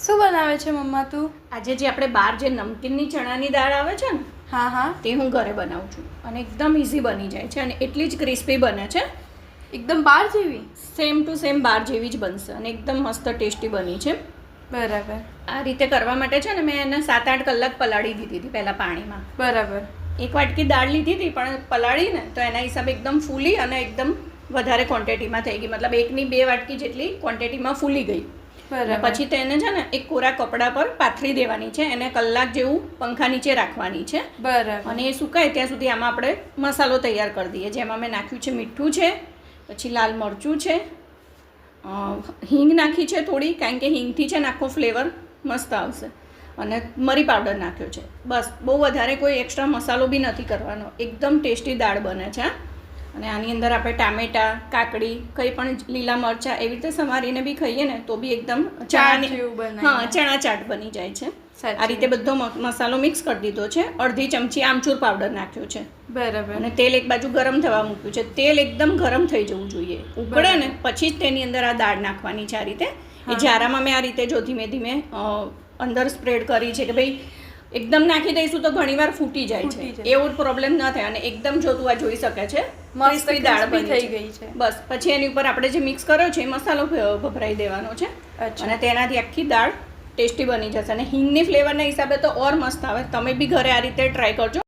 શું બનાવે છે મમ્મા તું? આજે જે આપણે બહાર જે નમકીનની ચણાની દાળ આવે છે ને, હા, તે હું ઘરે બનાવું છું અને એકદમ ઇઝી બની જાય છે અને એટલી જ ક્રિસ્પી બને છે. એકદમ બહાર જેવી? સેમ ટુ સેમ બહાર જેવી જ બનશે અને એકદમ મસ્ત ટેસ્ટી બની છે. બરાબર. આ રીતે કરવા માટે છે ને મેં એને 7-8 કલાક પલાળી દીધી હતી પહેલાં પાણીમાં. બરાબર. એક વાટકી દાળ લીધી હતી પણ પલાળીને તો એના હિસાબે એકદમ ફૂલી અને એકદમ વધારે ક્વોન્ટિટીમાં થઈ ગઈ, મતલબ 1 ની 2 વાટકી જેટલી ક્વોન્ટિટીમાં ફૂલી ગઈ. બરાબર. પછી તેને છે ને એક કોરા કપડા પર પાથરી દેવાની છે, એને કલાક જેવું પંખા નીચે રાખવાની છે. બરાબર. અને એ સુકાય ત્યાં સુધી આમાં આપણે મસાલો તૈયાર કરી દઈએ, જેમાં મેં નાખ્યું છે મીઠું છે, પછી લાલ મરચું છે, હિંગ નાખી છે થોડી, કારણ કે હિંગથી છે ને આખો ફ્લેવર મસ્ત આવશે, અને મરી પાવડર નાખ્યો છે. બસ, બહુ વધારે કોઈ એક્સ્ટ્રા મસાલો બી નથી કરવાનો, એકદમ ટેસ્ટી દાળ બને છે. અને આની અંદર આપણે ટામેટાં, કાકડી, કંઈ પણ લીલા મરચાં એવી રીતે સમારીને બી ખાઈએ ને તો બી એકદમ ચણા ચાટ બની જાય છે. આ રીતે બધો મસાલો મિક્સ કરી દીધો છે. અડધી ચમચી આમચૂર પાવડર નાખ્યો છે. બરાબર. અને તેલ એક બાજુ ગરમ થવા મૂક્યું છે. તેલ એકદમ ગરમ થઈ જવું જોઈએ, ઉકળે ને પછી જ તેની અંદર આ દાળ નાખવાની છે. આ રીતે એ જારામાં મેં આ રીતે જો ધીમે ધીમે અંદર સ્પ્રેડ કરી છે કે ભાઈ એકદમ નાખી દઈશું તો ઘણીવાર ફૂટી જાય છે, એવો પ્રોબ્લેમ ન થાય. અને એકદમ જો તું આ જોઈ શકે છે ક્રિસ્પી દાળ બની ગઈ છે. બસ, પછી એની ઉપર આપણે જે મિક્સ કર્યો છે એ મસાલો ભભરાઈ દેવાનો છે અને તેનાથી આખી દાળ ટેસ્ટી બની જશે. અને હિંગની ફ્લેવરના હિસાબે તો ઓર મસ્ત આવે. તમે બી ઘરે આ રીતે ટ્રાય કરજો.